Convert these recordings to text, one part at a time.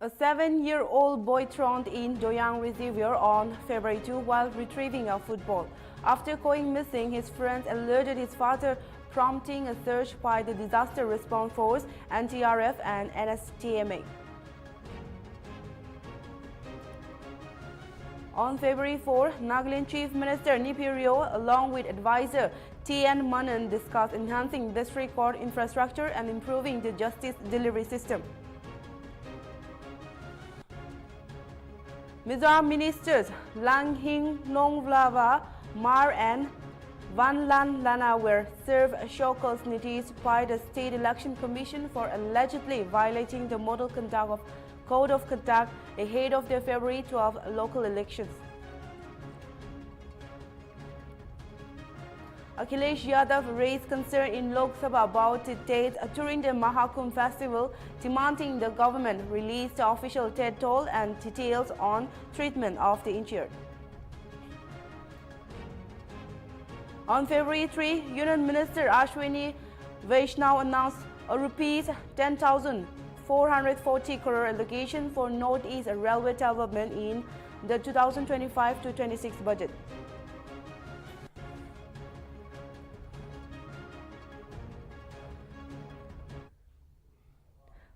A 7-year-old boy drowned in Doyang Reservoir on February 2 while retrieving a football. After going missing, his friends alerted his father, prompting a search by the Disaster Response Force, NTRF and NSTMA. On February 4, Nagaland Chief Minister Nipirio, along with advisor T.N. Manan, discussed enhancing district court infrastructure and improving the justice delivery system. Mizoram ministers Langhing Nongvlava Mar and Van Lan Lana were served show cause notice by the State Election Commission for allegedly violating the Model Code of Conduct ahead of the February 12 local elections. Akhilesh Yadav raised concern in Lok Sabha about the dates during the Mahakumbh festival, demanding the government release the official death toll and details on treatment of the injured. On February 3, Union Minister Ashwini Vaishnaw announced a rupees 10,440 crore allocation for Northeast Railway development in the 2025-26 budget.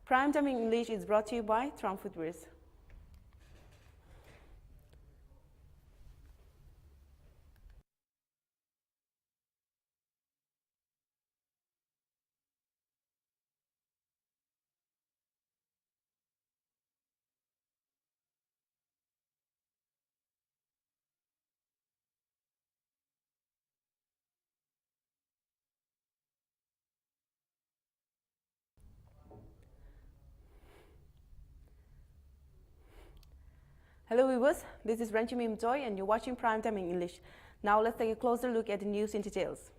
Prime Time in English is brought to you by Trump Footwears. Hello viewers, this is Ranchimim Joy and you're watching Prime Time in English. Now let's take a closer look at the news in details.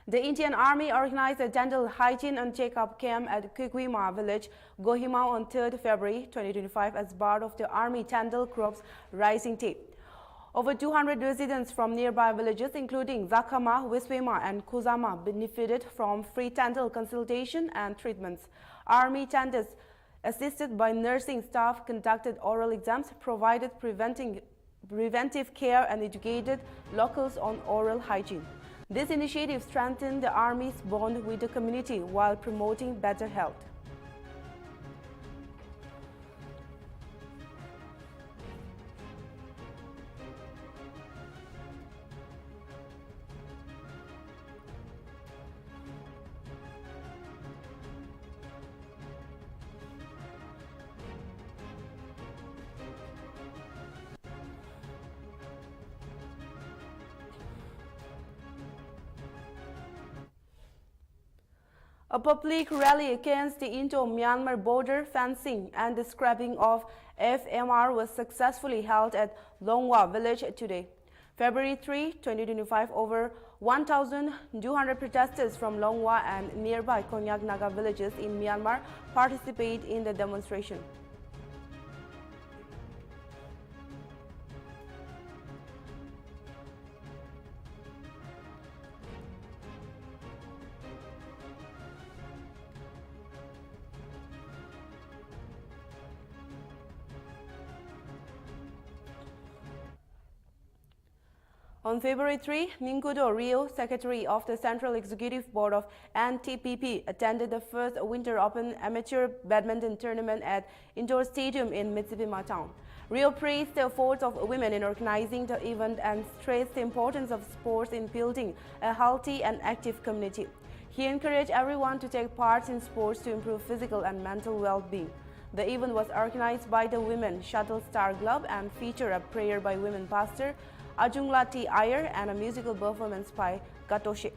The Indian Army organized a dental hygiene and check-up camp at Kukwima village, Kohima on 3rd February 2025 as part of the Army Dental Corps Rising Day. Over 200 residents from nearby villages including Zakama, Wiswema and Kozama benefited from free dental consultation and treatments. Army dentists assisted by nursing staff conducted oral exams, provided preventive care and educated locals on oral hygiene. This initiative strengthened the Army's bond with the community while promoting better health. A public rally against the Indo-Myanmar border fencing and the scrapping of FMR was successfully held at Longwa village today. February 3, 2025, over 1,200 protesters from Longwa and nearby Konyak Naga villages in Myanmar participated in the demonstration. On February 3, Ninkudo Rio, Secretary of the Central Executive Board of NTPP, attended the first Winter Open Amateur Badminton Tournament at Indoor Stadium in Mitsipima Town. Rio praised the efforts of women in organizing the event and stressed the importance of sports in building a healthy and active community. He encouraged everyone to take part in sports to improve physical and mental well-being. The event was organized by the Women Shuttle Star Club and featured a prayer by women pastor Ajunglati Iyer and a musical performance by Katoshe.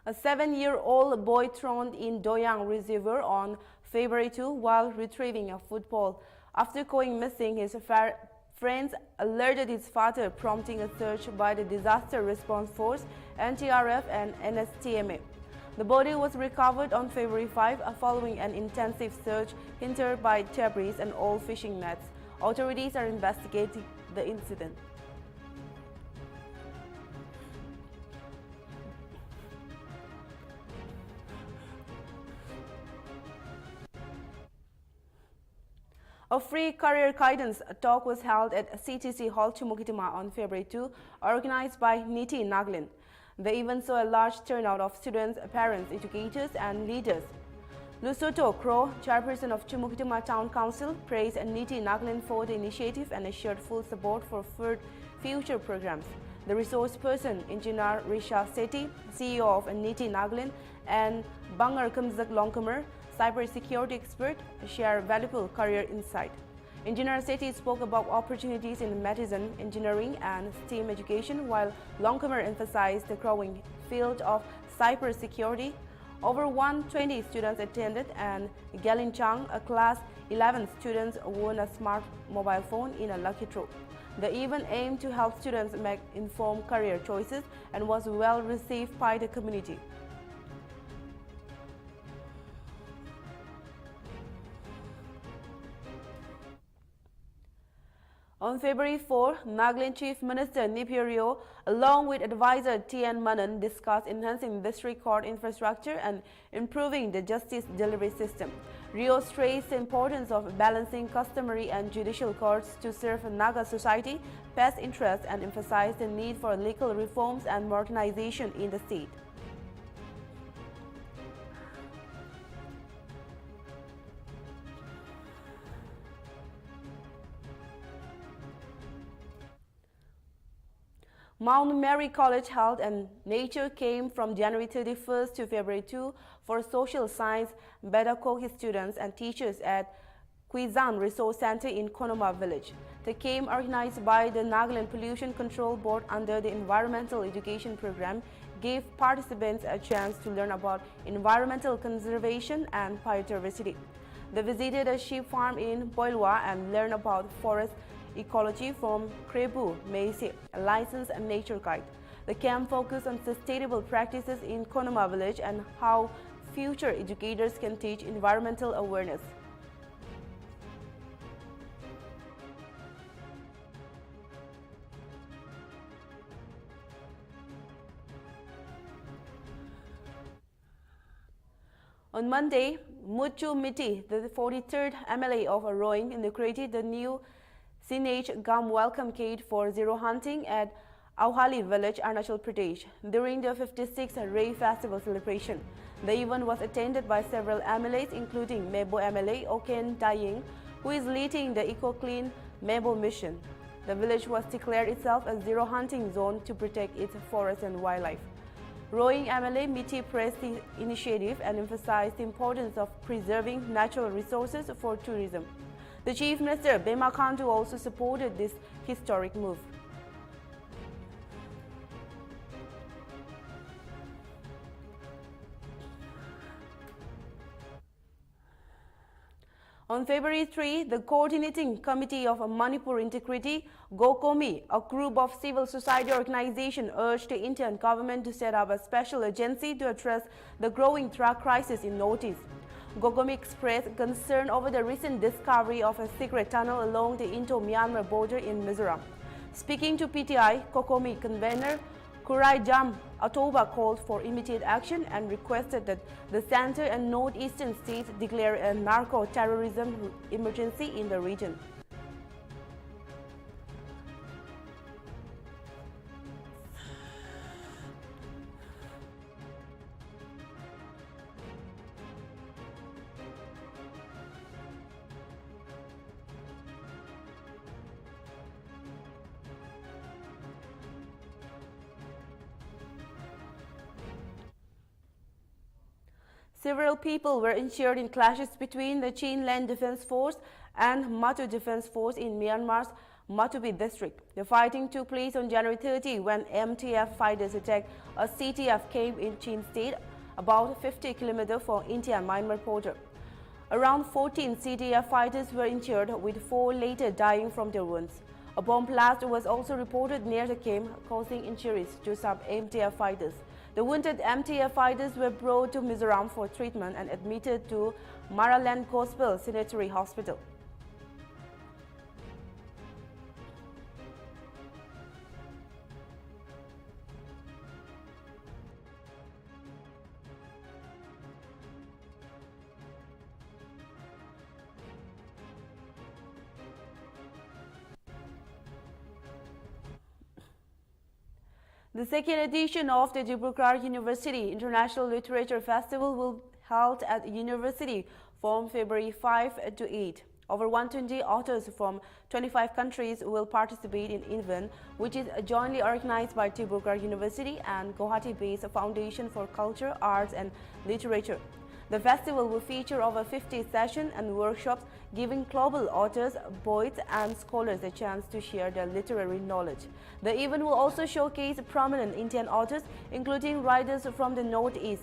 A 7-year-old boy drowned in Doyang Reservoir on February 2 while retrieving a football. After going missing, his friends alerted his father, prompting a search by the Disaster Response Force, NTRF and NSTMA. The body was recovered on February 5 following an intensive search hindered by debris and old fishing nets. Authorities are investigating the incident. A free career guidance talk was held at CTC Hall Chumukitima on February 2, organized by Niti Naglin. The event saw a large turnout of students, parents, educators, and leaders. Lusoto Kro, chairperson of Chumukitima Town Council, praised Niti Naglin for the initiative and assured full support for future programs. The resource person, Engineer Risha Sethi, CEO of Niti Naglin, and Bangar Kamzak Longkamer, cybersecurity expert, share valuable career insight. Engineer Sethi spoke about opportunities in medicine, engineering, and STEM education, while Longkamer emphasized the growing field of cybersecurity. Over 120 students attended, and Galin Chang, a class 11 student, won a smart mobile phone in a lucky draw. The event aimed to help students make informed career choices and was well received by the community. On February 4, Nagaland Chief Minister Nipirio, along with advisor T.N. Manan, discussed enhancing district court infrastructure and improving the justice delivery system. Rio stressed the importance of balancing customary and judicial courts to serve Naga society, best interests, and emphasized the need for legal reforms and modernization in the state. Mount Mary College held and Nature came from January 31st to February 2 for social science pedagogy students and teachers at Quizan Resource Center in Konoma Village. The camp, organized by the Nagaland Pollution Control Board under the Environmental Education Program, gave participants a chance to learn about environmental conservation and biodiversity. They visited a sheep farm in Boilwa and learned about forest ecology from Krebu Meise, a licensed nature guide. The camp focused on sustainable practices in Konoma village and how future educators can teach environmental awareness. On Monday, Muchu Miti, the 43rd MLA of Roing, inaugurated the new Sinage Gum Welcome Gate for zero hunting at Auhali village, Arunachal Pradesh, during the 56th Ray Festival celebration. The event was attended by several MLAs, including Mebo MLA Oken Daying, who is leading the Eco-Clean Mebo mission. The village was declared itself a zero hunting zone to protect its forests and wildlife. Roing MLA Miti praised the initiative and emphasized the importance of preserving natural resources for tourism. The Chief Minister, Bema Khandu, also supported this historic move. On February 3, the Coordinating Committee of Manipur Integrity, GOCOMI, a group of civil society organizations, urged the Indian government to set up a special agency to address the growing drug crisis in Northeast. GOCOMI expressed concern over the recent discovery of a secret tunnel along the Indo-Myanmar border in Mizoram. Speaking to PTI, GOCOMI convener Kurai Jam Atoba called for immediate action and requested that the center and northeastern states declare a narco-terrorism emergency in the region. Several people were injured in clashes between the Chin Land Defense Force and Matu Defense Force in Myanmar's Matupi district. The fighting took place on January 30 when MTF fighters attacked a CTF camp in Chin State, about 50 km from India-Myanmar border. Around 14 CTF fighters were injured, with 4 later dying from their wounds. A bomb blast was also reported near the camp, causing injuries to some MTF fighters. The wounded MTF fighters were brought to Mizoram for treatment and admitted to Maraland Gospel Sanitary Hospital. The second edition of the Dibrugarh University International Literature Festival will be held at the university from February 5 to 8. Over 120 authors from 25 countries will participate in the event, which is jointly organized by Dibrugarh University and Guwahati-based Foundation for Culture, Arts and Literature. The festival will feature over 50 sessions and workshops, giving global authors, poets, and scholars a chance to share their literary knowledge. The event will also showcase prominent Indian authors, including writers from the Northeast.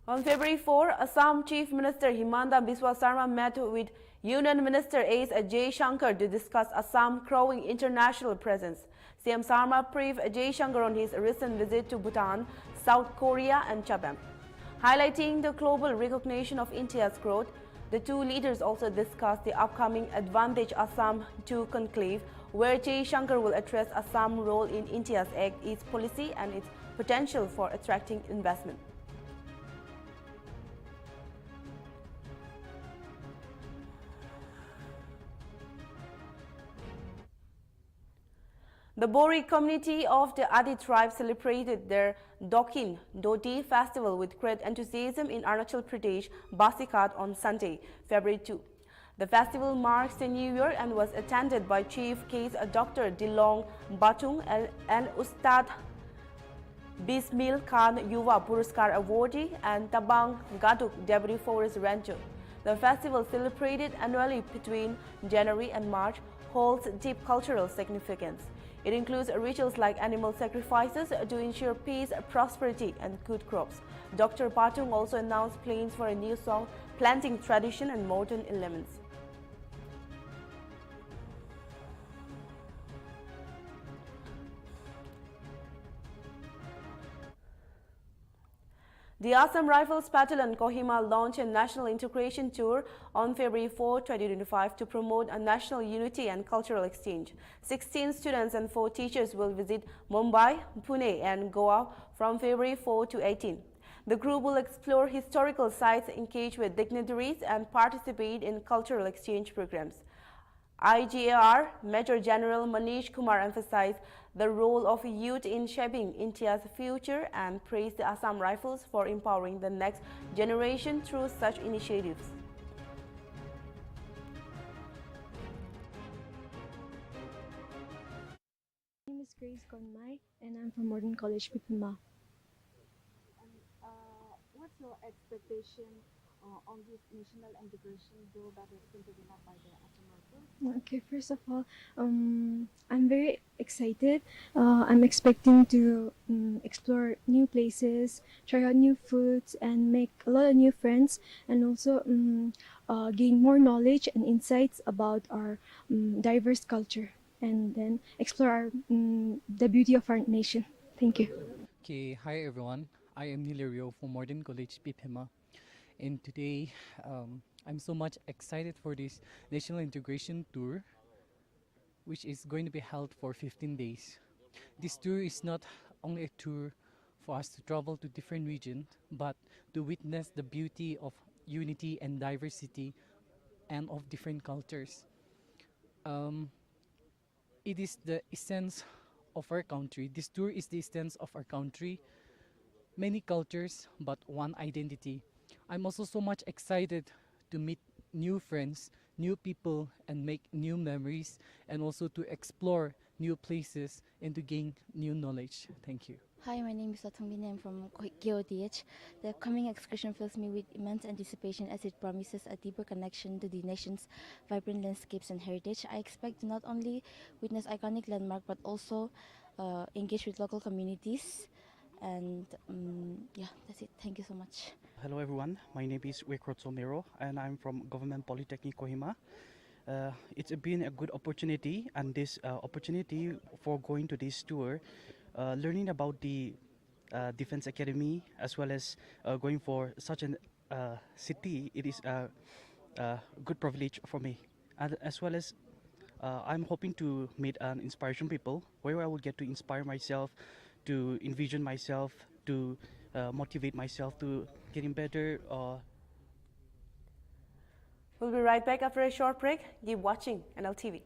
On February 4, Assam Chief Minister Himanta Biswa Sarma met with Union Minister S. Jay Shankar to discuss Assam's growing international presence. CM Sarma briefed Jay Shankar on his recent visit to Bhutan, South Korea and Japan. Highlighting the global recognition of India's growth, the two leaders also discussed the upcoming Advantage Assam 2 conclave, where Jay Shankar will address Assam's role in India's East policy and its potential for attracting investment. The Bori community of the Adi tribe celebrated their Dokin Doti festival with great enthusiasm in Arunachal Pradesh, Basikat on Sunday, February 2. The festival marks the new year and was attended by Chief Case Dr. Dilong Batung and Ustad Bismil Khan Yuva Puraskar awardee and Tabang Gaduk Deputy Forest Ranger. The festival, celebrated annually between January and March, holds deep cultural significance. It includes rituals like animal sacrifices to ensure peace, prosperity, and good crops. Dr. Patung also announced plans for a new song, planting tradition and modern elements. The Assam Rifles Battalion Kohima launched a national integration tour on February 4, 2025 to promote a national unity and cultural exchange. 16 students and 4 teachers will visit Mumbai, Pune and Goa from February 4 to 18. The group will explore historical sites, engage with dignitaries and participate in cultural exchange programs. IGAR Major General Manish Kumar emphasized the role of youth in shaping India's future and praised the Assam Rifles for empowering the next generation through such initiatives. My name is Grace Konmai and I'm from Modern College, Pipima. What's your expectation on this national integration bill that has been taken up by the Assam Rifles? Okay, first of all, I'm very excited. I'm expecting to explore new places, try out new foods, and make a lot of new friends, and also gain more knowledge and insights about our diverse culture, and then explore the beauty of our nation. Thank you. Okay, hi everyone. I am Nilerio from Modern College, Pipima. And today, I'm so much excited for this National Integration Tour, which is going to be held for 15 days. This tour is not only a tour for us to travel to different regions, but to witness the beauty of unity and diversity and of different cultures. It is the essence of our country. This tour is the essence of our country. Many cultures, but one identity. I'm also so much excited to meet new friends, new people, and make new memories, and also to explore new places and to gain new knowledge. Thank you. Hi, my name is Latungbin. I'm from KOTH. The coming excursion fills me with immense anticipation as it promises a deeper connection to the nation's vibrant landscapes and heritage. I expect to not only witness iconic landmark but also engage with local communities. And yeah, that's it. Thank you so much. Hello everyone, my name is Wikrot Somero and I'm from Government Polytechnic Kohima. It's been a good opportunity, and this opportunity for going to this tour, learning about the Defense Academy as well as going for such a city, it is a good privilege for me. And as well as I'm hoping to meet an inspiration people where I will get to inspire myself, to envision myself, to motivate myself to getting better. We'll be right back after a short break. Keep watching NLTV.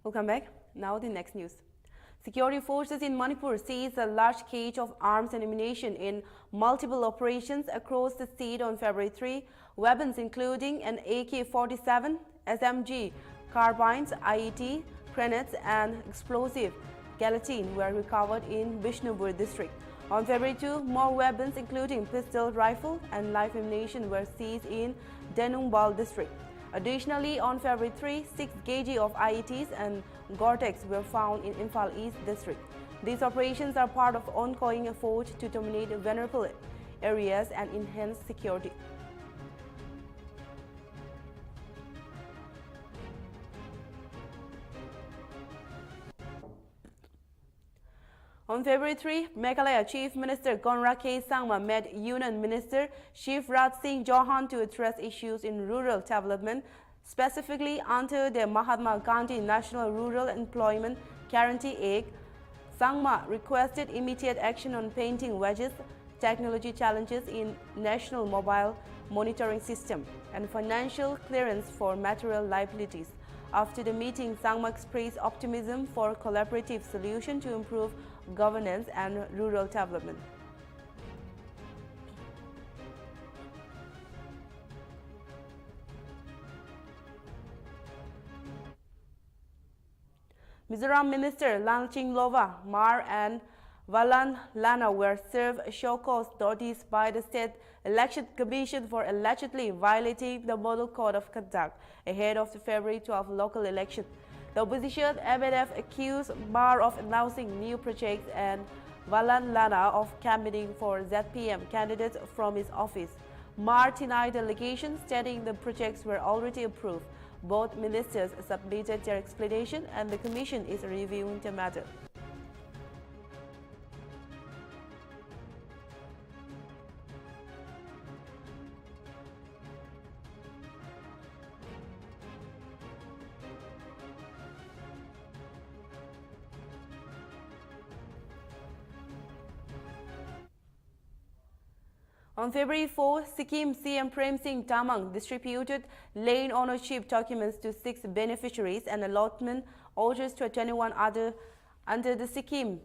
Welcome back. Now the next news. Security forces in Manipur seized a large cache of arms and ammunition in multiple operations across the state on February 3. Weapons including an AK-47, SMG, carbines, IED, grenades and explosive galatine were recovered in Bishnupur district. On February 2, more weapons including pistol, rifle and live ammunition were seized in Denungbal district. Additionally, on February 3, 6 kg of IEDs and Gore-Tex were found in Imphal East district. These operations are part of ongoing effort to dominate vulnerable areas and enhance security. On February 3, Meghalaya Chief Minister Conrad K. Sangma met Union Minister Shivraj Singh Chauhan to address issues in rural development, specifically under the Mahatma Gandhi National Rural Employment Guarantee Act. Sangma requested immediate action on painting wedges, technology challenges in National Mobile Monitoring System, and financial clearance for material liabilities. After the meeting, Sangma expressed optimism for a collaborative solution to improve governance and rural development. Mizoram Minister Lalching Lova, Mar and Valan Lana were served show cause notice by the State Election Commission for allegedly violating the Model Code of Conduct ahead of the February 12 local election. The opposition MNF accused Mar of announcing new projects and Valan Lana of campaigning for ZPM candidates from his office. Mar denied the allegation, stating the projects were already approved. Both ministers submitted their explanation and the Commission is reviewing the matter. On February 4, Sikkim CM Prem Singh Tamang distributed land ownership documents to 6 beneficiaries and allotment orders to 21 others under the Sikkim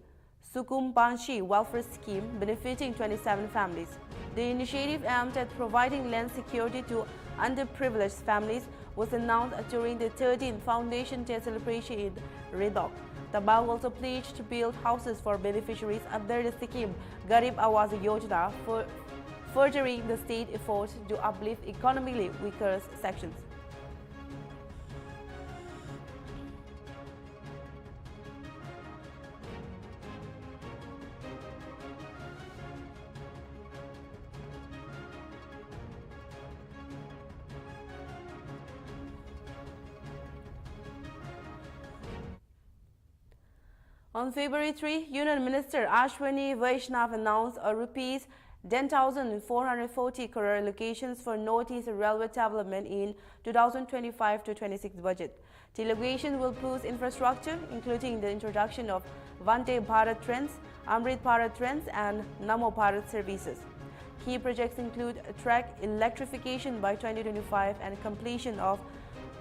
Sukum Banshi welfare scheme, benefiting 27 families. The initiative aimed at providing land security to underprivileged families was announced during the 13th Foundation Day celebration in Redok. Tabang also pledged to build houses for beneficiaries under the Sikkim Garib Awaz Yojana, furthering the state effort to uplift economically weaker sections. On February 3, Union Minister Ashwini Vaishnav announced a rupees 10,440 crore allocations for Northeast Railway development in 2025-26 budget. The allocation will boost infrastructure, including the introduction of Vande Bharat trains, Amrit Bharat trains, and Namo Bharat services. Key projects include track electrification by 2025 and completion of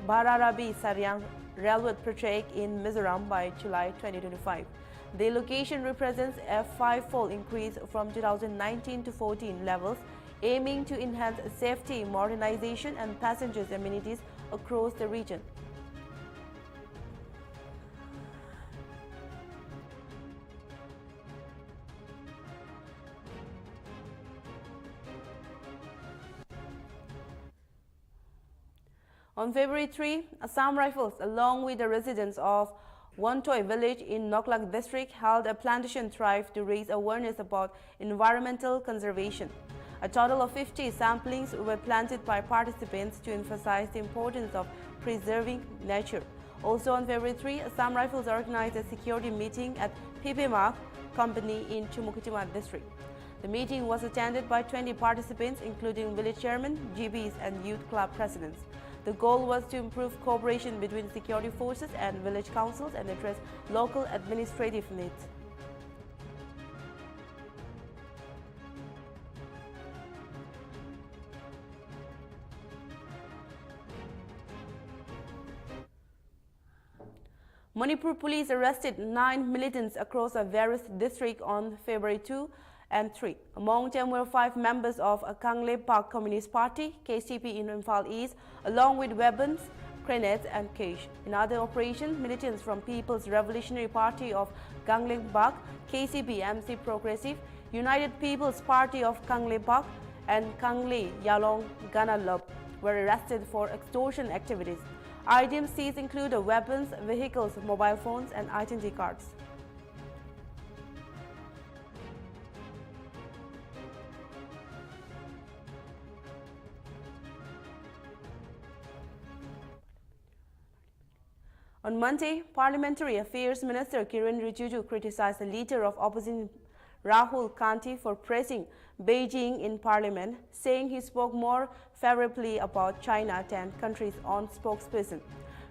Bararabi-Saryang railway project in Mizoram by July 2025. The allocation represents a five-fold increase from 2019-14 levels, aiming to enhance safety, modernization, and passengers' amenities across the region. On February 3, Assam Rifles, along with the residents of Wantoi village in Noklak district, held a plantation drive to raise awareness about environmental conservation. A total of 50 samplings were planted by participants to emphasize the importance of preserving nature. Also on February 3, Assam Rifles organized a security meeting at Pipimak Company in Chumukutima district. The meeting was attended by 20 participants, including village chairmen, GBs, and youth club presidents. The goal was to improve cooperation between security forces and village councils and address local administrative needs. Manipur police arrested 9 militants across various districts on February 2 and 3. Among them were 5 members of a Kangle Park Communist Party, KCP in Imphal East, along with weapons, grenades and cash. In other operations, militants from People's Revolutionary Party of Kangle Park, KCP MC Progressive, United People's Party of Kangle Park, and Kangle Yalong Ganalab were arrested for extortion activities. Items seized include weapons, vehicles, mobile phones, and identity cards. On Monday, Parliamentary Affairs Minister Kiren Rijiju criticized the leader of opposition Rahul Gandhi for praising Beijing in Parliament, saying he spoke more favorably about China than country's own spokesperson.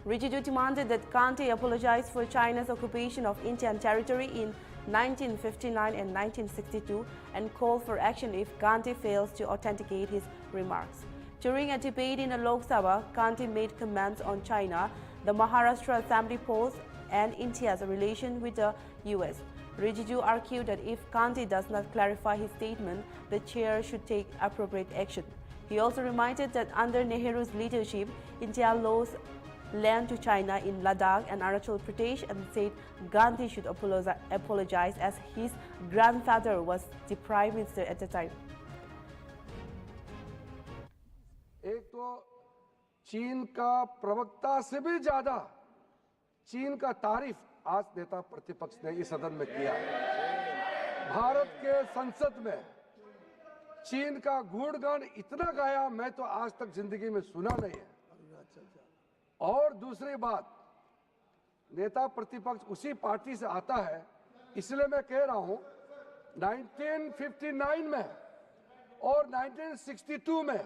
Rijiju demanded that Gandhi apologize for China's occupation of Indian territory in 1959 and 1962 and called for action if Gandhi fails to authenticate his remarks. During a debate in the Lok Sabha, Gandhi made comments on China, the Maharashtra Assembly polls, and India's relation with the US. Rijiju argued that if Gandhi does not clarify his statement, the chair should take appropriate action. He also reminded that under Nehru's leadership, India lost land to China in Ladakh and Arunachal Pradesh and said Gandhi should apologize as his grandfather was the prime minister at the time. एक तो चीन का प्रवक्ता से भी ज्यादा चीन का तारीफ आज नेता प्रतिपक्ष ने इस सदन में किया। भारत के संसद में चीन का गुणगान इतना गाया मैं तो आज तक जिंदगी में सुना नहीं है। और दूसरी बात, नेता प्रतिपक्ष उसी पार्टी से आता है, इसलिए मैं कह रहा हूं 1959 में और 1962 में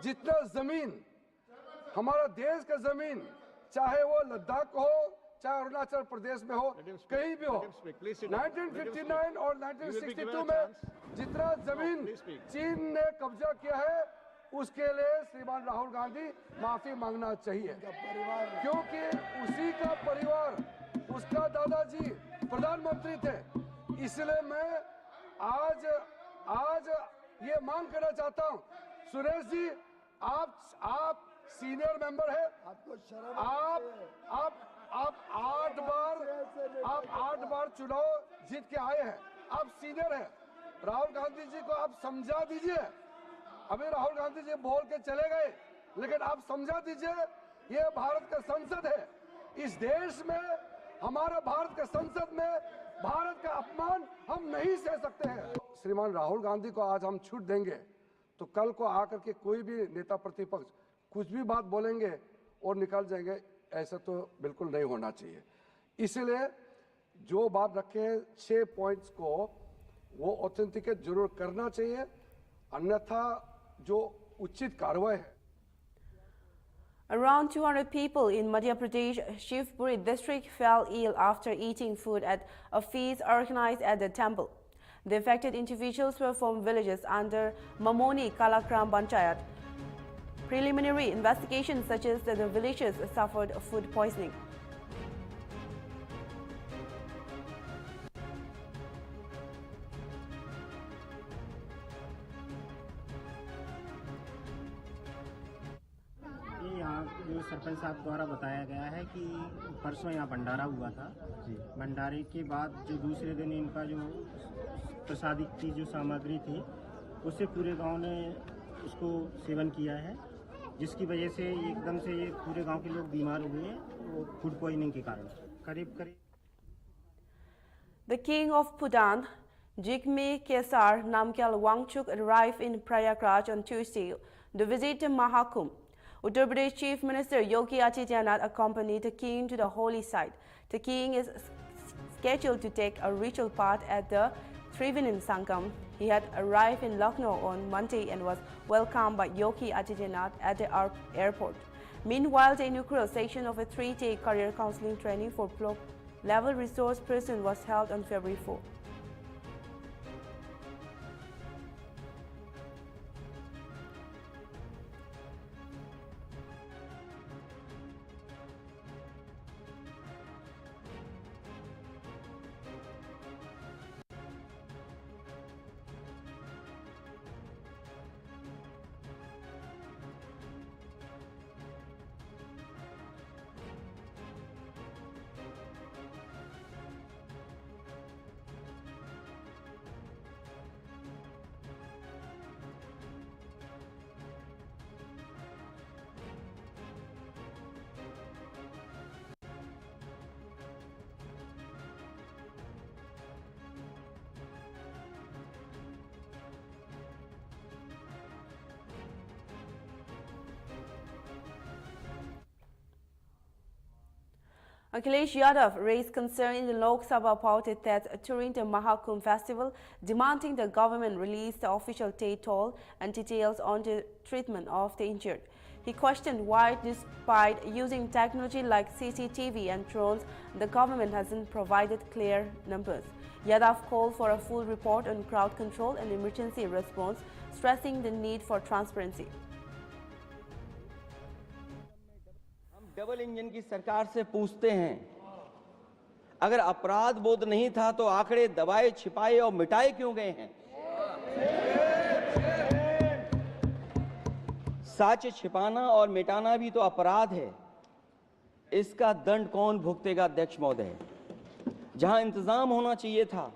जितना जमीन हमारा देश का जमीन, चाहे वो लद्दाख हो, चाहे अरुणाचल प्रदेश में हो, कहीं भी हो, 1959 और 1962 में जितना जमीन चीन ने कब्जा किया है, उसके लिए श्रीमान राहुल गांधी माफी मांगना चाहिए, क्योंकि उसी का परिवार, उसका दादाजी प्रधानमंत्री थे। इसलिए मैं आज ये मांग करना चाहता हूं, सुरेश जी, आप सीनियर मेंबर है, आपको शर्म आप 8 बार चुनाव जीत के आए हैं, आप सीनियर हैं। राहुल गांधी जी को आप समझा दीजिए। अभी राहुल गांधी जी बोल के चले गए, लेकिन आप समझा दीजिए, ये भारत का संसद है। इस देश में, हमारे भारत के संसद में भारत का अपमान हम नहीं सह सकते हैं। श्रीमान राहुल गांधी को आज हम छूट देंगे तो कल को आकर के कोई भी नेता प्रतिपक्ष कुछ भी बात बोलेंगे और निकल जाएंगे। ऐसा तो बिल्कुल नहीं होना चाहिए। इसलिए जो बात रखे 6 पॉइंट्स को वो ऑथेंटिकेट जरूर करना चाहिए, अन्यथा जो उचित कार्रवाई है। Around 200 people in Madhya Pradesh Shivpuri district fell ill after eating food at a feast organized at the temple. The affected individuals were from villages under Mamoni Kalakram Panchayat. Preliminary investigations suggest that the villagers suffered food poisoning. यहाँ जो सरपंच साहब द्वारा बताया गया है कि परसों यहाँ भंडारा हुआ था। भंडारे के बाद जो दूसरे दिन इनका जो प्रसादी की जो सामग्री थी उससे पूरे गांव ने उसको सेवन किया है, जिसकी वजह से एकदम से ये पूरे गांव के लोग बीमार हुए हैं वो फूड पॉइजनिंग के कारण। करीब The king of Bhutan, Jigme Kesar Namgyal Wangchuk, arrived in Prayagraj on Tuesday to visit Mahakumbh. Uttar Pradesh Chief Minister Yogi Adityanath accompanied the king to the holy site. The king is scheduled to take a ritual part at the Trivenin Sangam. He had arrived in Lucknow on Monday and was welcomed by Yogi Adityanath at the airport. Meanwhile, the inaugural session of a 3-day career counseling training for block-level resource person was held on February 4. Akhilesh Yadav raised concern in the Lok Sabha about it that during the Mahakumbh festival, demanding the government release the official date toll and details on the treatment of the injured. He questioned why, despite using technology like CCTV and drones, the government hasn't provided clear numbers. Yadav called for a full report on crowd control and emergency response, stressing the need for transparency. Double engine की सरकार से पूछते हैं, अगर अपराध बोध नहीं था तो आंकड़े दबाए, छिपाए और मिटाए क्यों गए हैं? सच छिपाना और मिटाना भी तो अपराध है। इसका दंड कौन भुगतेगा अध्यक्ष महोदय? जहां इंतजाम होना चाहिए था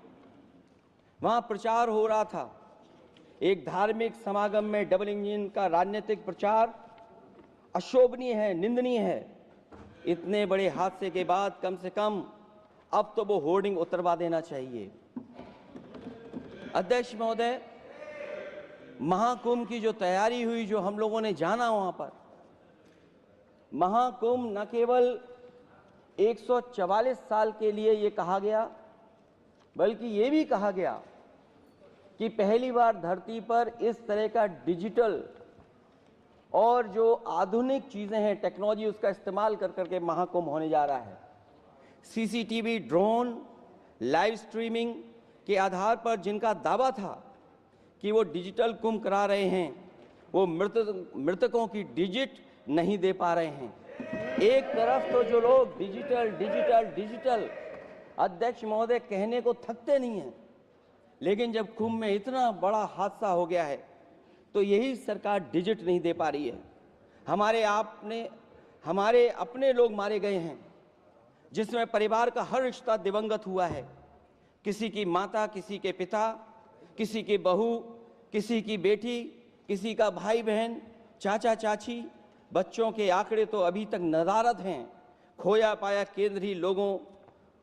वहां प्रचार हो रहा था। एक धार्मिक समागम में डबल इंजन का राजनीतिक प्रचार अशोभनीय है, निंदनीय है। इतने बड़े हादसे के बाद कम से कम अब तो वो होर्डिंग उतरवा देना चाहिए। अध्यक्ष महोदय, महाकुंभ की जो तैयारी हुई, जो हम लोगों ने जाना वहां पर, महाकुंभ न केवल 144 साल के लिए ये कहा गया, बल्कि ये भी कहा गया कि पहली बार धरती पर इस तरह का डिजिटल और जो आधुनिक चीजें हैं, टेक्नोलॉजी, उसका इस्तेमाल कर करके महाकुंभ होने जा रहा है। सीसीटीवी, ड्रोन, लाइव स्ट्रीमिंग के आधार पर जिनका दावा था कि वो डिजिटल कुंभ करा रहे हैं, वो मृतकों की डिजिट नहीं दे पा रहे हैं। एक तरफ तो जो लोग डिजिटल डिजिटल डिजिटल अध्यक्ष महोदय कहने को थकते नहीं हैं, लेकिन जब कुंभ में इतना बड़ा हादसा हो गया है तो यही सरकार डिजिट नहीं दे पा रही है। हमारे अपने लोग मारे गए हैं, जिसमें परिवार का हर रिश्ता दिवंगत हुआ है। किसी की माता, किसी के पिता, किसी की बहू, किसी की बेटी, किसी का भाई बहन, चाचा चाची, बच्चों के आंकड़े तो अभी तक नदारद हैं। खोया पाया केंद्र ही लोगों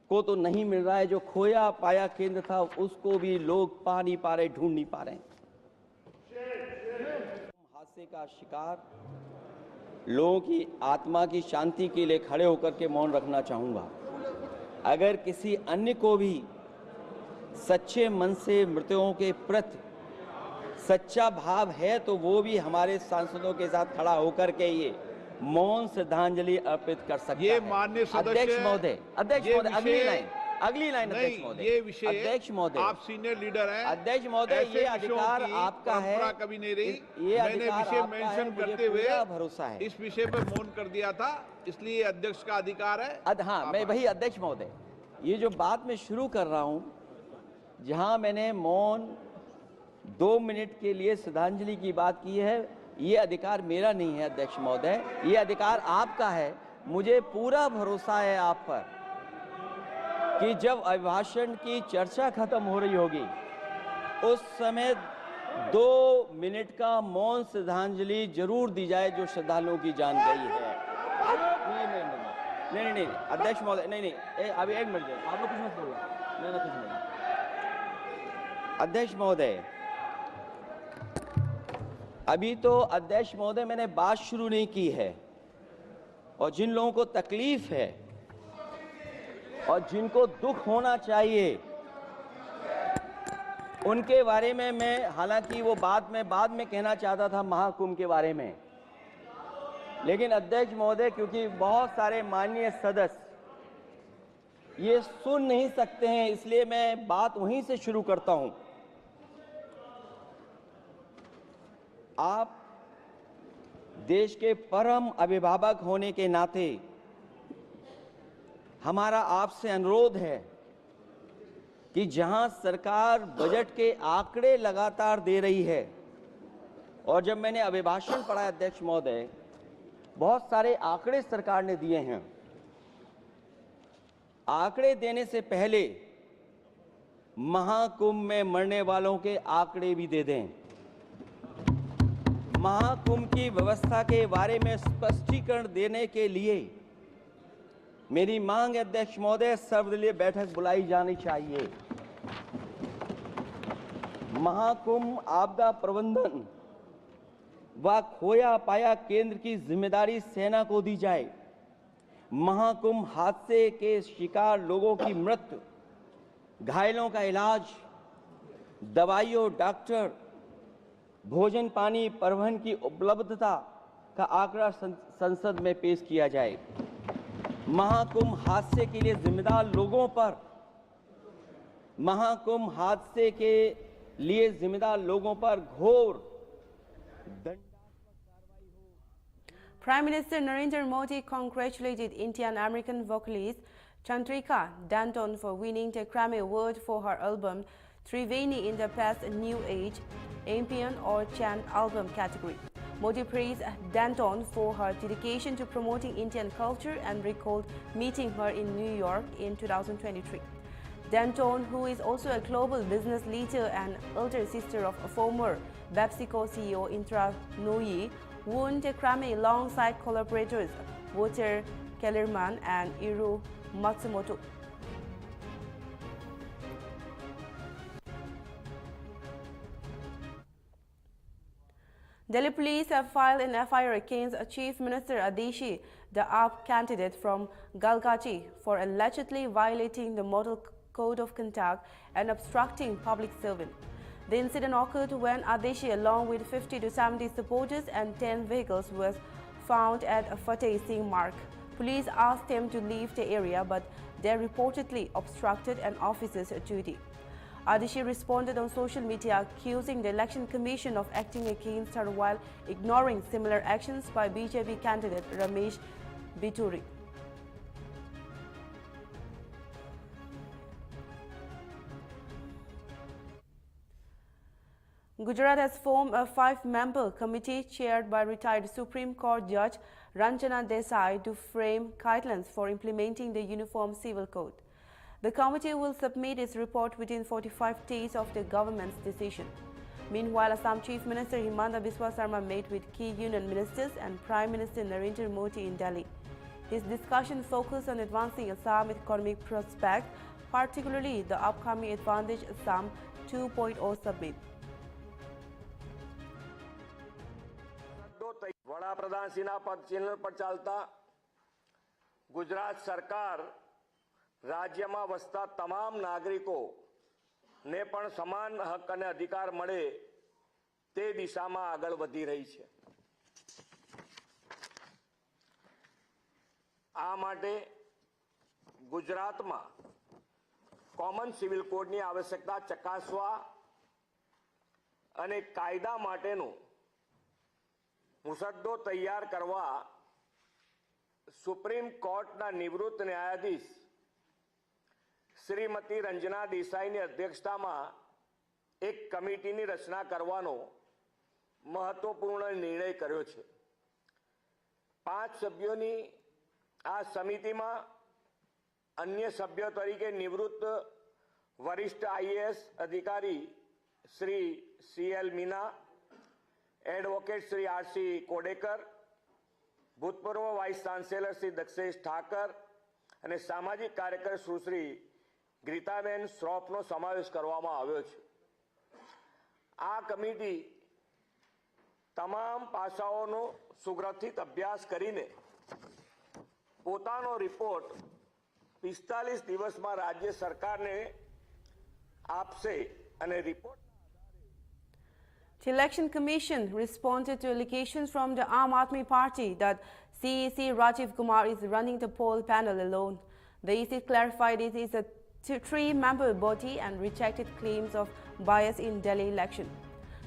को तो नहीं मिल रहा है, जो खोया पाया केंद्र था उसको भी लोग पा नहीं पा रहे, ढूंढ नहीं पा रहे। हादसे का शिकार लोगों की आत्मा की शांति के लिए खड़े होकर के मौन रखना चाहूंगा। अगर किसी अन्य को भी सच्चे मन से मृतकों के प्रति सच्चा भाव है तो वो भी हमारे सांसदों के साथ खड़ा होकर के ये मौन श्रद्धांजलि अर्पित कर सकता ये है। माननीय सदस्य, अध्यक्ष महोदय, अगली लाइन नहीं, अध्यक्ष महोदय, ये विषय अध्यक्ष महोदय, आप सीनियर लीडर हैं। अध्यक्ष महोदय, ऐसे ये विषयों अधिकार की आपका है। परंपरा कभी नहीं रही। ये मैंने अधिकार विषय आपका है, मेंशन मुझे करते हुए पूरा भरोसा है। इस विषय पर मौन कर दिया था, इसलिए अध्यक्ष का अधिकार है। हाँ, मैं वही अध्यक्ष महोदय, ये जो बात मैं शुरू कर रहा हूं, जहां मैंने मौन 2 मिनट के लिए श्रद्धांजलि की बात की है, ये अधिकार मेरा नहीं है अध्यक्ष महोदय, ये अधिकार आपका है। मुझे पूरा भरोसा है आप पर कि जब अभिभाषण की चर्चा खत्म हो रही होगी उस समय 2 मिनट का मौन श्रद्धांजलि जरूर दी जाए जो श्रद्धालुओं की जान गई है। नहीं अध्यक्ष महोदय, नहीं अभी 1 मिनट दें, आप लोग कुछ मत बोलो, नहीं कुछ नहीं। अध्यक्ष महोदय, अभी तो अध्यक्ष महोदय मैंने बात शुरू नहीं की है, और जिन लोगों को तकलीफ है और जिनको दुख होना चाहिए उनके बारे में मैं, हालांकि वो बाद में कहना चाहता था महाकुंभ के बारे में, लेकिन अध्यक्ष महोदय क्योंकि बहुत सारे माननीय सदस्य ये सुन नहीं सकते हैं, इसलिए मैं बात वहीं से शुरू करता हूं। आप देश के परम अभिभावक होने के नाते हमारा आपसे अनुरोध है कि जहां सरकार बजट के आंकड़े लगातार दे रही है, और जब मैंने अभिभाषण पढ़ा अध्यक्ष महोदय, बहुत सारे आंकड़े सरकार ने दिए हैं। आंकड़े देने से पहले महाकुंभ में मरने वालों के आंकड़े भी दे दें। महाकुंभ की व्यवस्था के बारे में स्पष्टीकरण देने के लिए मेरी मांग है अध्यक्ष महोदय, सर्वदलीय बैठक बुलाई जानी चाहिए। महाकुंभ आपदा प्रबंधन व खोया पाया केंद्र की जिम्मेदारी सेना को दी जाए। महाकुंभ हादसे के शिकार लोगों की मृत्यु, घायलों का इलाज, दवाइयों, डॉक्टर, भोजन पानी, परिवहन की उपलब्धता का आंकड़ा संसद में पेश किया जाए। महाकुंभ हादसे के लिए जिम्मेदार लोगों पर, महाकुंभ हादसे के लिए जिम्मेदार लोगों पर घोर दंडात्मक कार्रवाई हो। Prime Minister Narendra Modi congratulated Indian-American vocalist Chandrika Danton for winning the Grammy Award for her album Triveni in the Past New Age, Ambient or Chant album category. Modi praised Danton for her dedication to promoting Indian culture and recalled meeting her in New York in 2023. Danton, who is also a global business leader and elder sister of former PepsiCo CEO Indra Nooyi, won the Grammy alongside collaborators Walter Kellerman and Iru Matsumoto. Delhi police have filed an FIR against Chief Minister Adishi, the AAP candidate from Galgachi, for allegedly violating the Model Code of Conduct and obstructing public servant. The incident occurred when Adishi, along with 50 to 70 supporters and 10 vehicles, was found at Fateh Singh Mark. Police asked them to leave the area, but they reportedly obstructed an officer's duty. Adishi responded on social media accusing the Election Commission of acting against her while ignoring similar actions by BJP candidate Ramesh Bituri. Gujarat has formed a 5-member committee chaired by retired Supreme Court Judge Ranjana Desai to frame guidelines for implementing the Uniform Civil Code. The committee will submit its report within 45 days of the government's decision. Meanwhile, Assam Chief Minister Himanta Biswa Sarma met with key union ministers and Prime Minister Narendra Modi in Delhi. His discussion focused on advancing Assam economic prospects, particularly the upcoming Advantage Assam 2.0 summit. વડાપ્રધાનશ્રીના પદ ચિહ્ન પર ચાલતા ગુજરાત સરકાર રાજ્યમાં વસતા તમામ નાગરિકોને પણ સમાન હક અને અધિકાર મળે તે દિશામાં આગળ વધી રહી છે. આ માટે ગુજરાતમાં કોમન સિવિલ કોડની આવશ્યકતા ચકાસવા અને કાયદા માટેનું મુસદ્દો તૈયાર કરવા સુપ્રીમ કોર્ટના નિવૃત્ત ન્યાયાધીશ શ્રીમતી રંजना દેસાઈની અધ્યક્ષતામાં એક કમિટીની રચના કરવાનો મહત્વપૂર્ણ નિર્ણય કર્યો છે. 5 સભ્યોની આ સમિતિમાં अन्य सभ्यों तरीके निवृत्त वरिष्ठ आईएएस अधिकारी Shri CL Meena, advocate Shri RC Kodekar, भूतपूर्व वाइस चांसेलर श्री दक्षेश ठाकर અને સામાજિક કાર્યકર સુશ્રી ગીતાબેન શ્રોફનો સમાવેશ કરવામાં આવ્યો છે. આ કમિટી તમામ પાસાઓનો સુગ્રથિત અભ્યાસ કરીને પોતાનો રિપોર્ટ 45 દિવસમાં રાજ્ય સરકારને આપશે અને report. The Election Commission responded to allegations from the Aam Aadmi Party that CEC Rajiv Kumar is running the poll panel alone. The EC clarified it is a 3-member body and rejected claims of bias in Delhi election.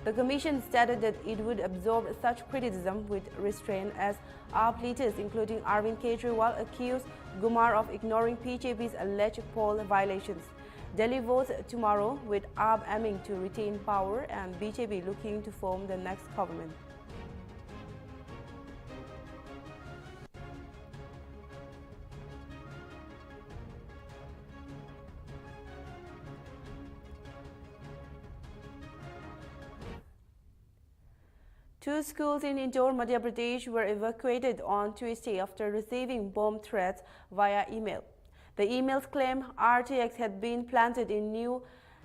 The Commission stated that it would absorb such criticism with restraint as AAP leaders, including Arvind Kejriwal, accused Kumar of ignoring BJP's alleged poll violations. Delhi votes tomorrow, with AAP aiming to retain power and BJP looking to form the next government. Two schools in Indore, Madhya Pradesh were evacuated on Tuesday after receiving bomb threats via email. The emails claim RTX had been planted in New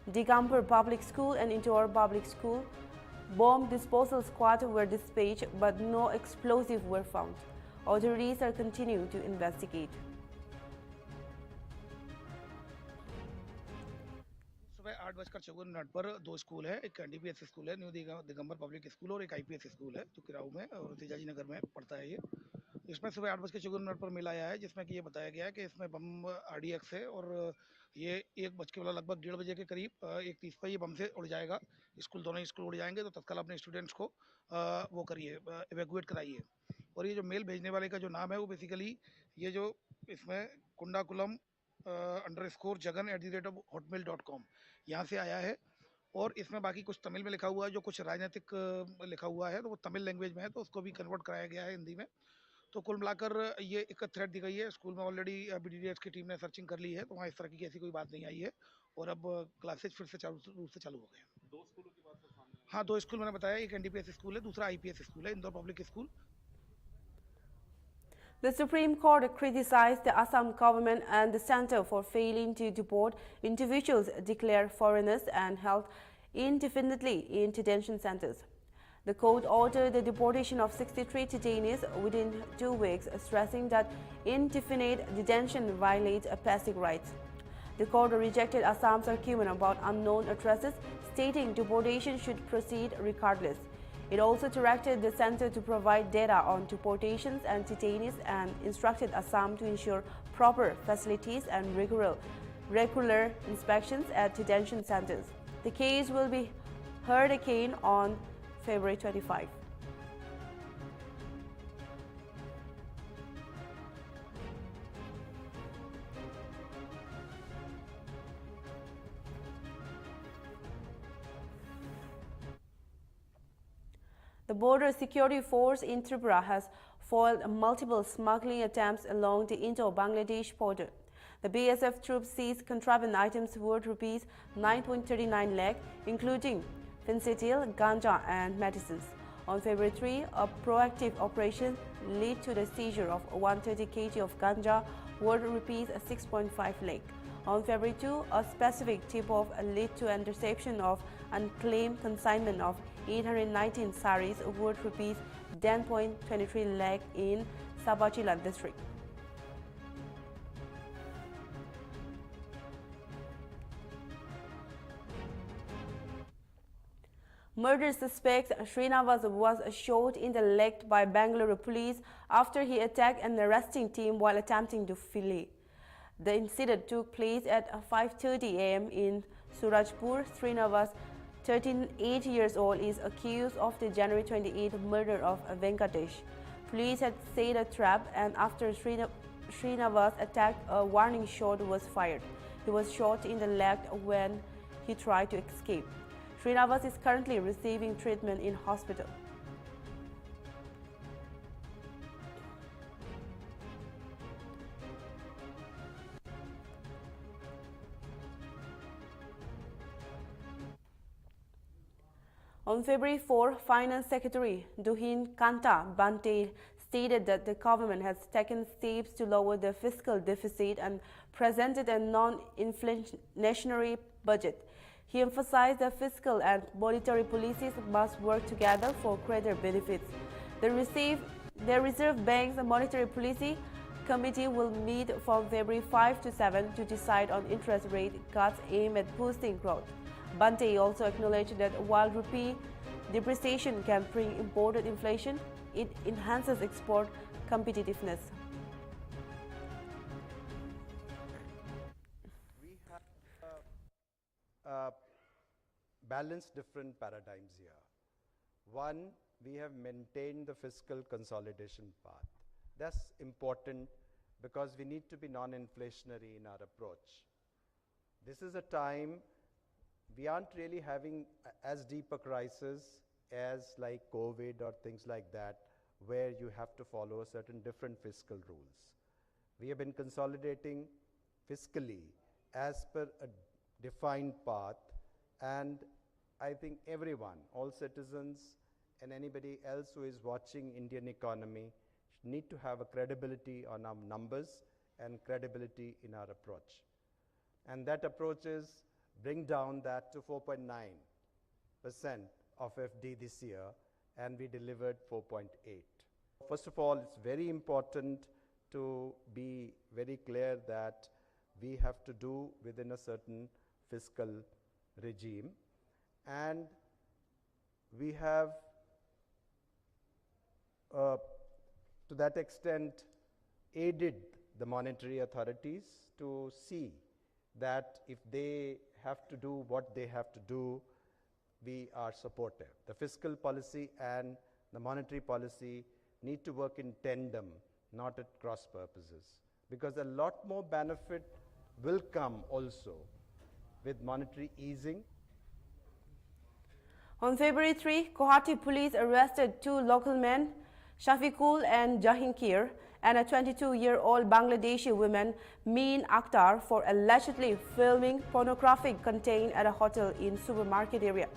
Digambar Public School and Indore Public School. Bomb disposal squads were dispatched, but no explosives were found. Authorities are continuing to investigate. सुबह 8:54 पर 2 school है. एक NDPS school है, new Digambar public school, और एक IPS school है जो किराऊ में और तेजाजी नगर में पड़ता है. ये इसमें सुबह 8:54 पर मिल आया है, जिसमें कि ये बताया गया है कि इसमें बम आरडीएक्स है और ये 1 लगभग 1:30 बजे के करीब 1:30 पर ये बम से उड़ जाएगा. दोनों ही स्कूल उड़ जाएंगे, तो तत्काल अपने स्टूडेंट्स को वो करिए, इवैक्यूएट कराइए. और ये जो मेल भेजने वाले का जो नाम है वो बेसिकली ये जो इसमें कुंडाकुलम _jagan@hotmail.com यहाँ से आया है. और इसमें बाकी कुछ तमिल में लिखा हुआ है, जो कुछ राजनीतिक लिखा हुआ है, तो वो तमिल लैंग्वेज में है, तो उसको भी कन्वर्ट कराया गया है हिंदी में. तो कुल मिलाकर ये एक थ्रेट दी गई है. स्कूल में ऑलरेडी बीडीडीएस की टीम ने सर्चिंग कर ली है, तो वहाँ इस तरह की ऐसी कोई बात नहीं आई है. और अब क्लासेज फिर से रूप से चालू हो गए हैं. 2 स्कूलों की बात सामने. हाँ, 2 स्कूल मैंने बताया, एक एनडीपीएस स्कूल है, दूसरा आईपीएस स्कूल है, Indore public school. The Supreme Court criticized the Assam government and the center for failing to deport individuals declared foreigners and held indefinitely in detention centers. The court ordered the deportation of 63 detainees within 2 weeks, stressing that indefinite detention violates basic rights. The court rejected Assam's argument about unknown addresses, stating deportation should proceed regardless. It also directed the center to provide data on deportations and detainees and instructed Assam to ensure proper facilities and regular inspections at detention centers. The case will be heard again on February 25. The Border Security Force in Tripura has foiled multiple smuggling attempts along the Indo-Bangladesh border. The BSF troops seized contraband items worth rupees 9.39 lakh, including fentanyl, ganja and medicines. On February 3, a proactive operation led to the seizure of 130 kg of ganja worth rupees 6.5 lakh. On February 2, a specific tip-off led to interception of unclaimed consignment of 819 saris worth rupees 10.23 lakh in Sabachila district. Murder suspect Srinivas was shot in the leg by Bangalore police after he attacked an arresting team while attempting to flee. The incident took place at 5:30 a.m. in Surajpur. Srinivas, 38 years old, is accused of the January 28 murder of Venkatesh. Police had set a trap, and after Srinivas attacked, a warning shot was fired. He was shot in the leg when he tried to escape. Srinivas is currently receiving treatment in hospital. On February 4, Finance Secretary Duhin Kanta Bante stated that the government has taken steps to lower the fiscal deficit and presented a non-inflationary budget. He emphasized that fiscal and monetary policies must work together for greater benefits. The Reserve Bank's Monetary Policy Committee will meet from February 5 to 7 to decide on interest rate cuts aimed at boosting growth. Bante also acknowledged that while rupee depreciation can bring imported inflation, it enhances export competitiveness. We have balanced different paradigms here. One, we have maintained the fiscal consolidation path. That's important because we need to be non-inflationary in our approach. This is a time we aren't really having as deep a crisis as like COVID or things like that, where you have to follow certain different fiscal rules. We have been consolidating fiscally as per a defined path, and I think everyone, all citizens and anybody else who is watching Indian economy need to have a credibility on our numbers and credibility in our approach. And that approach is bring down that to 4.9% of FD this year, and we delivered 4.8. First of all, it's very important to be very clear that we have to do within a certain fiscal regime, and we have to that extent aided the monetary authorities to see that if they have to do what they have to do, we are supportive. The fiscal policy and the monetary policy need to work in tandem, not at cross purposes, because a lot more benefit will come also with monetary easing. On February 3, Guwahati police arrested two local men, Shafiqul and Jahankir, and a 22-year-old Bangladeshi woman, Meen Akhtar, for allegedly filming pornographic content at a hotel in supermarket area.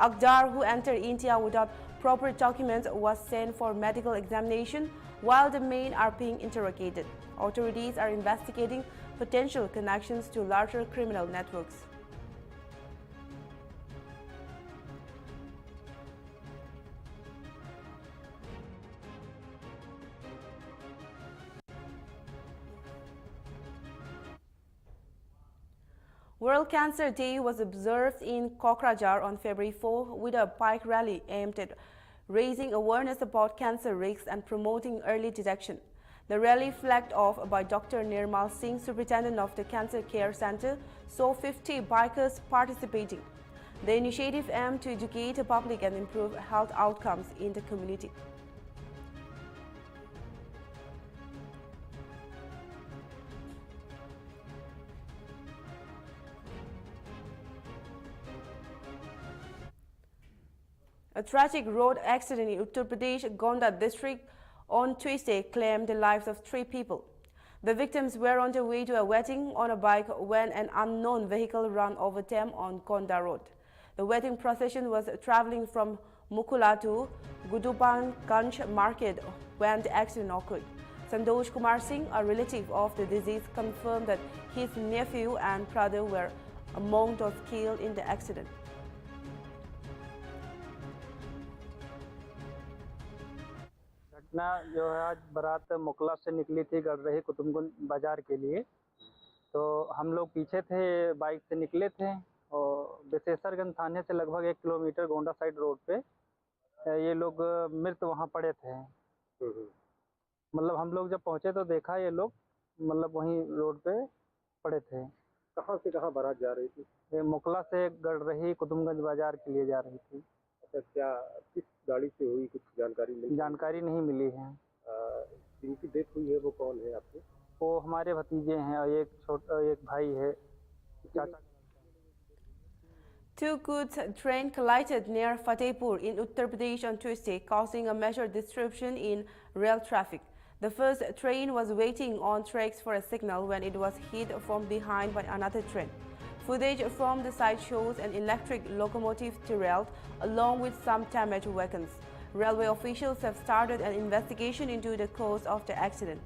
Akhtar, who entered India without proper documents, was sent for medical examination, while the men are being interrogated. Authorities are investigating potential connections to larger criminal networks. World Cancer Day was observed in Kokrajhar on February 4 with a bike rally aimed at raising awareness about cancer risks and promoting early detection. The rally, flagged off by Dr. Nirmal Singh, Superintendent of the Cancer Care Center, saw 50 bikers participating. The initiative aimed to educate the public and improve health outcomes in the community. A tragic road accident in Uttar Pradesh, Gonda district on Tuesday claimed the lives of 3 people. The victims were on their way to a wedding on a bike when an unknown vehicle ran over them on Gonda Road. The wedding procession was traveling from Mukula to Gudubanganj market when the accident occurred. Santosh Kumar Singh, a relative of the deceased, confirmed that his nephew and brother were among those killed in the accident. घटना जो है, आज बारात मुकला से निकली थी गढ़रही कुतुबगंज बाजार के लिए। तो हम लोग पीछे थे, बाइक से निकले थे और विशेषरगंज थाने से लगभग 1 किलोमीटर गोंडा साइड रोड पे ये लोग मृत वहाँ पड़े थे। मतलब हम लोग जब पहुँचे तो देखा ये लोग मतलब वहीं रोड पे पड़े थे। कहाँ से कहाँ बारात जा रही थी? ये मुकला से गढ़रही कुतुबगंज बाजार के लिए जा रही थी। अच्छा, क्या किस गाड़ी से हुई, कुछ जानकारी मिली? जानकारी नहीं मिली है। जिनकी डेथ हुई है वो कौन है आपके? वो हमारे भतीजे हैं और एक भाई है, चाचा। Two goods trains collided near Fatehpur in Uttar Pradesh on Tuesday, causing a major disruption in rail traffic. The first train was waiting on tracks for a signal when it was hit from behind by another train. Footage from the site shows an electric locomotive derailed along with some damaged wagons. Railway officials have started an investigation into the cause of the accident.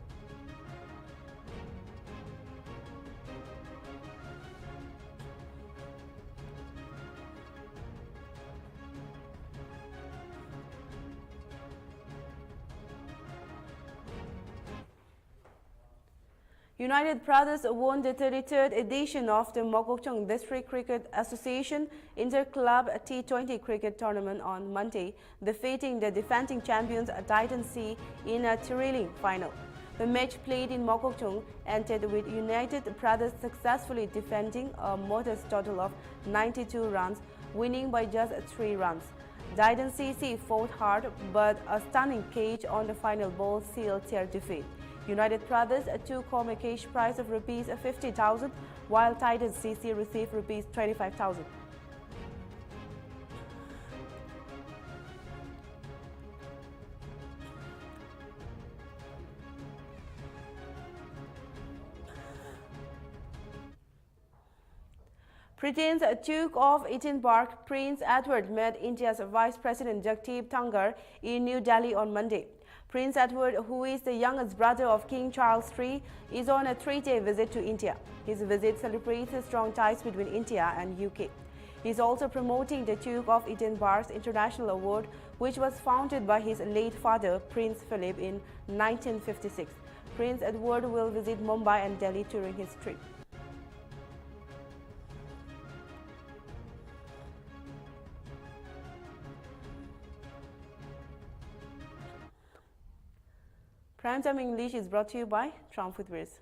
United Brothers won the 33rd edition of the Mokokchung District Cricket Association Inter-Club T20 cricket tournament on Monday, defeating the defending champions Titan C in a thrilling final. The match played in Mokokchung ended with United Brothers successfully defending a modest total of 92 runs, winning by just 3 runs. Titan CC fought hard, but a stunning catch on the final ball sealed their defeat. United Brothers took home a cash prize of Rs 50,000, while Titan CC received Rs 25,000. Britain's Duke of Edinburgh, Prince Edward, met India's Vice President Jagdeep Dhankhar in New Delhi on Monday. Prince Edward, who is the youngest brother of King Charles III, is on a 3-day visit to India. His visit celebrates the strong ties between India and UK. He is also promoting the Duke of Edinburgh's International Award, which was founded by his late father, Prince Philip, in 1956. Prince Edward will visit Mumbai and Delhi during his trip. Primetime English is brought to you by Trump with Riz.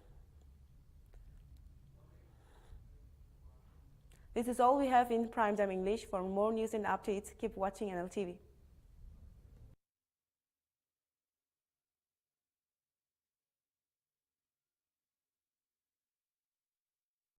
This is all we have in Primetime English. For more news and updates, keep watching NLTV.